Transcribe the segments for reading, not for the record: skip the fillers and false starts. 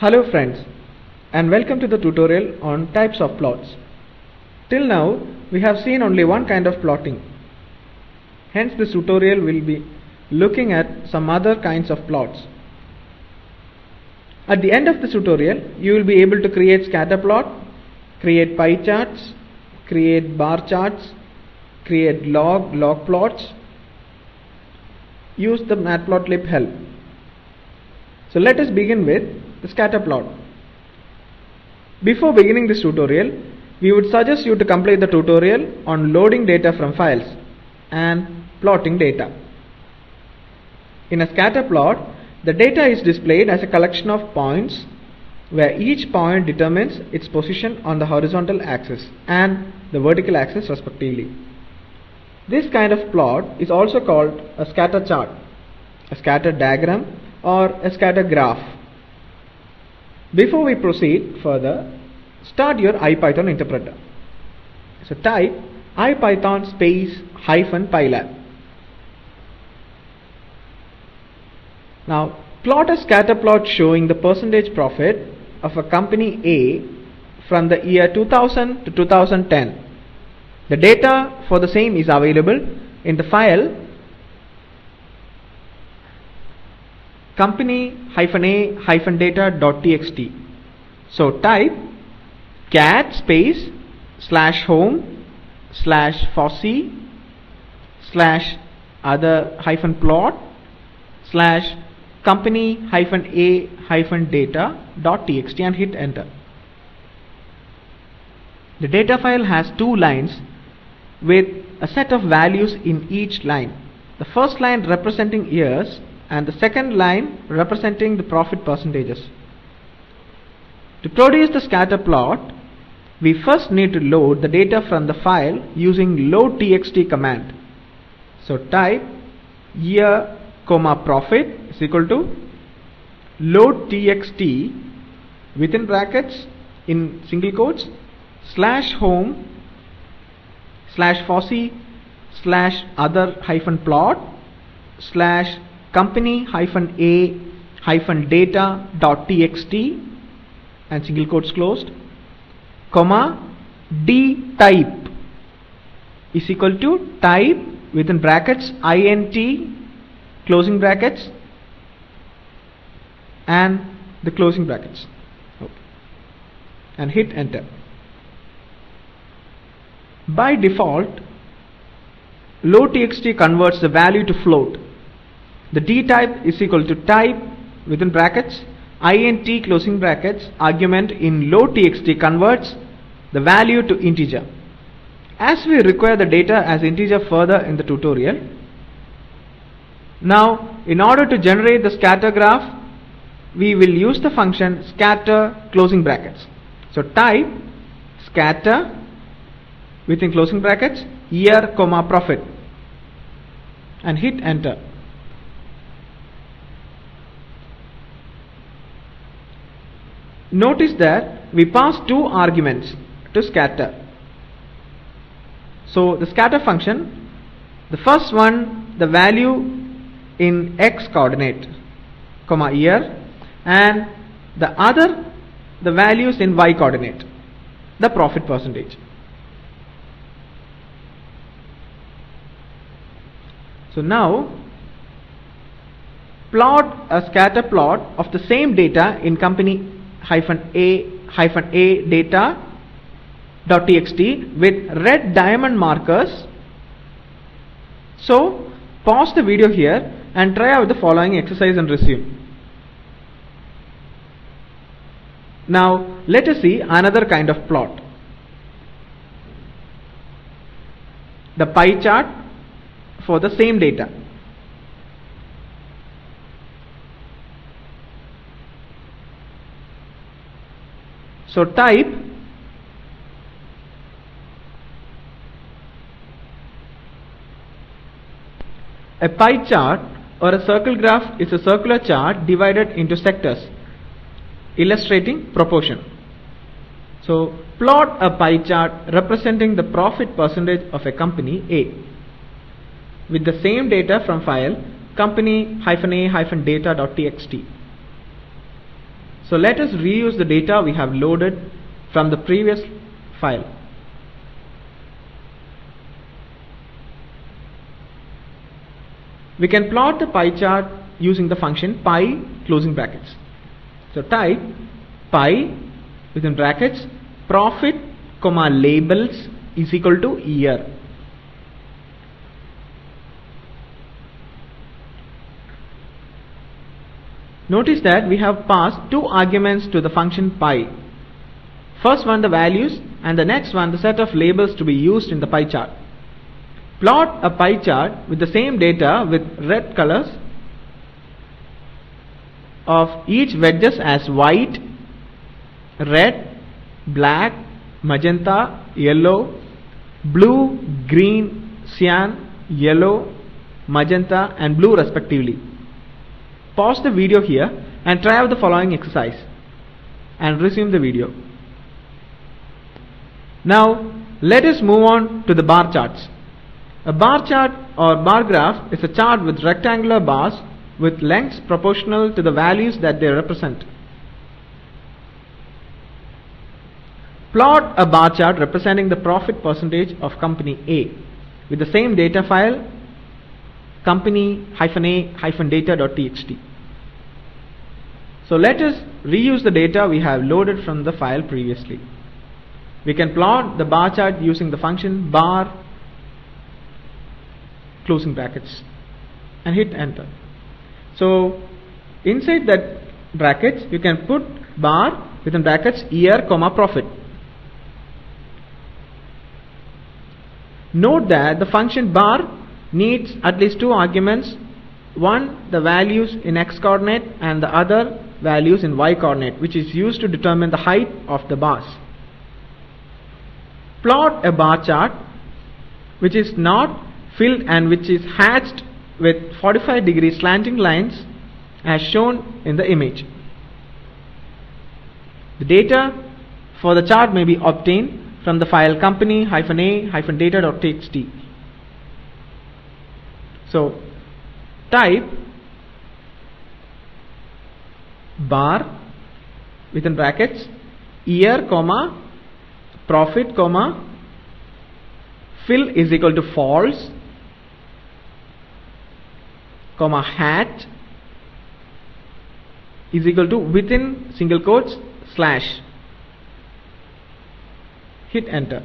Hello friends, and welcome to the tutorial on types of plots. Till now we have seen only one kind of plotting. Hence this tutorial will be looking at some other kinds of plots. At the end of this tutorial you will be able to create scatter plot, create pie charts, create bar charts, create log plots. Use the matplotlib help. So let us begin with the scatter plot. Before beginning this tutorial, we would suggest you to complete the tutorial on loading data from files and plotting data. In a scatter plot, the data is displayed as a collection of points where each point determines its position on the horizontal axis and the vertical axis respectively. This kind of plot is also called a scatter chart, a scatter diagram, or a scatter graph. Before we proceed further, start your IPython interpreter. So type IPython space -pylab. Now plot a scatter plot showing the percentage profit of a company A from the year 2000 to 2010. The data for the same is available in the file company-a-data.txt. So type cat space /home/fossee/other-plot/company-a-data.txt and hit enter. The data file has two lines with a set of values in each line. The first line representing years and the second line representing the profit percentages. To produce the scatter plot, we first need to load the data from the file using load.txt command. So type year, profit is equal to load.txt within brackets in single quotes /home/fossee/other-plot/company-a-data.txt and single quotes closed, comma dtype is equal to type within brackets int closing brackets and the closing brackets, and hit enter. By default, load.txt converts the value to float. The dtype is equal to type within brackets int closing brackets argument in load.txt converts the value to integer. As we require the data as integer further in the tutorial, now in order to generate the scatter graph, we will use the function scatter closing brackets. So type scatter within closing brackets year, profit and hit enter. Notice that we pass two arguments to scatter. So the scatter function, the first one the value in x coordinate, year, and the other the values in y coordinate, the profit percentage. So now plot a scatter plot of the same data in company-a-data.txt with red diamond markers. So pause the video here and try out the following exercise and resume. Now let us see another kind of plot. The pie chart for the same data. So type a pie chart or a circle graph is a circular chart divided into sectors illustrating proportion. So plot a pie chart representing the profit percentage of a company A with the same data from file company-a-data.txt. So let us reuse the data we have loaded from the previous file. We can plot the pie chart using the function pie closing brackets. So type pie within brackets profit comma labels is equal to year. Notice that we have passed two arguments to the function pie. First one the values and the next one the set of labels to be used in the pie chart. Plot a pie chart with the same data with red colors of each wedges as white, red, black, magenta, yellow, blue, green, cyan, yellow, magenta and blue respectively. Pause the video here and try out the following exercise and resume the video. Now let us move on to the bar charts. A bar chart or bar graph is a chart with rectangular bars with lengths proportional to the values that they represent. Plot a bar chart representing the profit percentage of company A with the same data file company-a-data.txt. So let us reuse the data we have loaded from the file previously. We can plot the bar chart using the function bar closing brackets and hit enter. So inside that brackets you can put bar within brackets year comma profit. Note that the function bar needs at least two arguments, one the values in x coordinate and the other values in y coordinate, which is used to determine the height of the bars. Plot a bar chart which is not filled and which is hatched with 45-degree slanting lines as shown in the image. The data for the chart may be obtained from the file company-a-data.txt. So type bar within brackets year comma profit comma fill is equal to false comma hat is equal to within single quotes slash. Hit enter.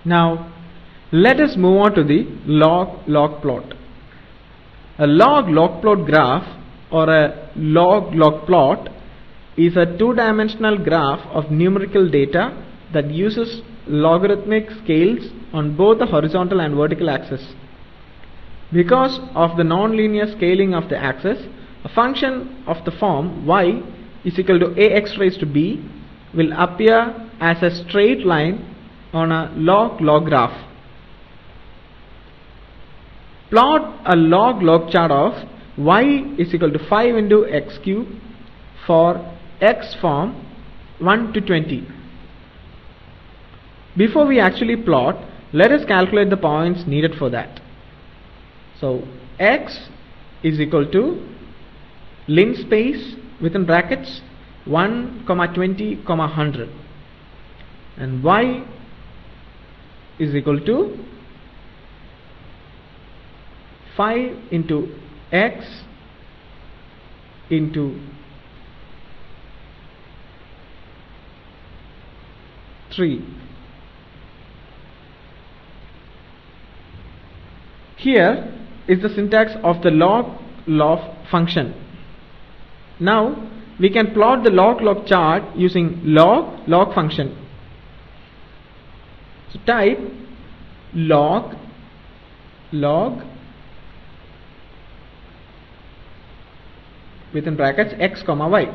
Now let us move on to the log plot. A log plot graph or a log plot is a two-dimensional graph of numerical data that uses logarithmic scales on both the horizontal and vertical axis. Because of the non-linear scaling of the axis, a function of the form y is equal to ax raised to b will appear as a straight line on a log graph. Plot a log chart of y is equal to 5 into x cube for x form 1 to 20. Before we actually plot, let us calculate the points needed for that. So x is equal to linspace within brackets 1, 20, 100 and y is equal to 5 into x into 3. Here is the syntax of the log function. Now we can plot the log chart using log function. So type log within brackets x comma y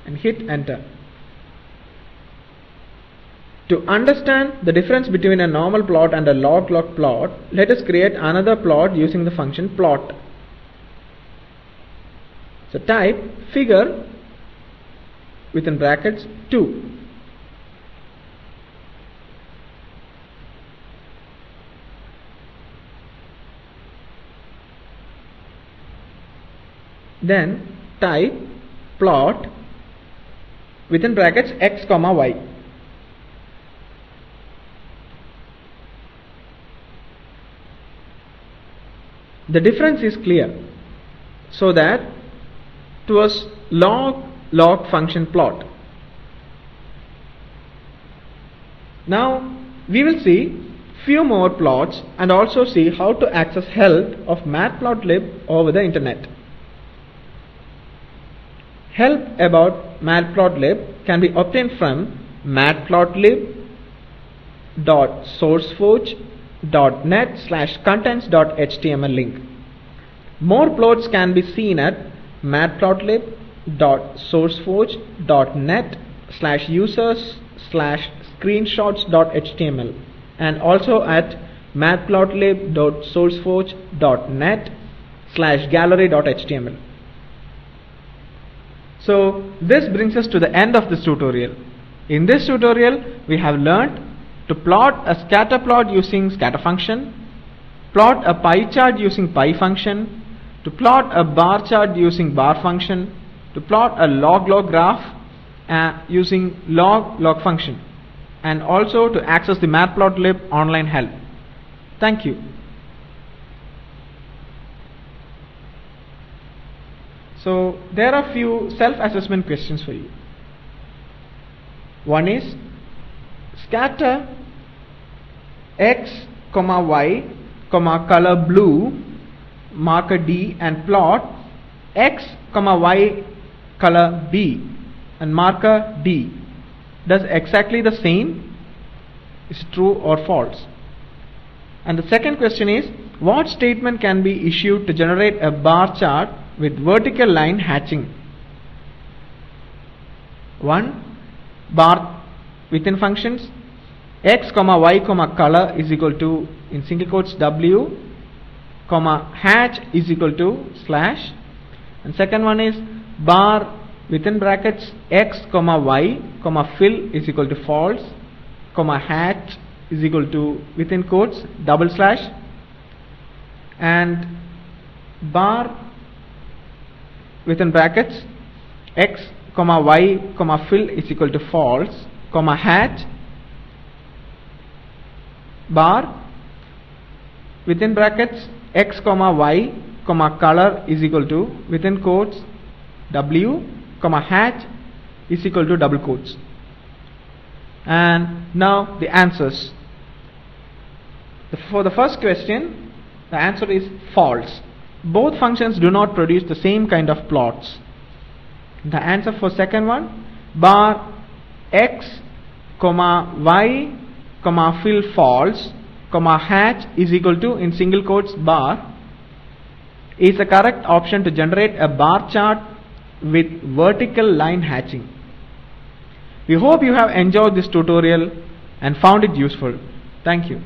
and hit enter. To understand the difference between a normal plot and a log plot, let us create another plot using the function plot. So type figure within brackets 2. Then type plot within brackets x comma y. The difference is clear, so that it was log function plot. Now we will see few more plots and also see how to access help of matplotlib over the internet. Help about matplotlib can be obtained from matplotlib.sourceforge.net/contents.html link. More plots can be seen at matplotlib.sourceforge.net/users/screenshots.html and also at matplotlib.sourceforge.net/gallery.html. So this brings us to the end of this tutorial. In this tutorial we have learnt to plot a scatter plot using scatter function, plot a pie chart using pie function, to plot a bar chart using bar function, to plot a loglog graph using loglog function, and also to access the matplotlib online help. Thank you. So there are few self-assessment questions for you. One is scatter x, y, color blue, marker D, and plot x, y, color B and marker D. Does exactly the same? Is it true or false? And the second question is, what statement can be issued to generate a bar chart with vertical line hatching? 1. Bar within functions x, y, color is equal to, in single quotes, w, hatch is equal to slash. And second one is bar within brackets x, y, fill is equal to false, hatch is equal to, within quotes, double slash, and bar within brackets x, y, fill is equal to false, hatch, bar within brackets x, y, color is equal to, within quotes, w, hatch is equal to double quotes. And now the answers. For the first question, the answer is false. Both functions do not produce the same kind of plots. The answer for second one, bar x, y, fill false, hatch is equal to, in single quotes, bar, is the correct option to generate a bar chart with vertical line hatching. We hope you have enjoyed this tutorial and found it useful. Thank you.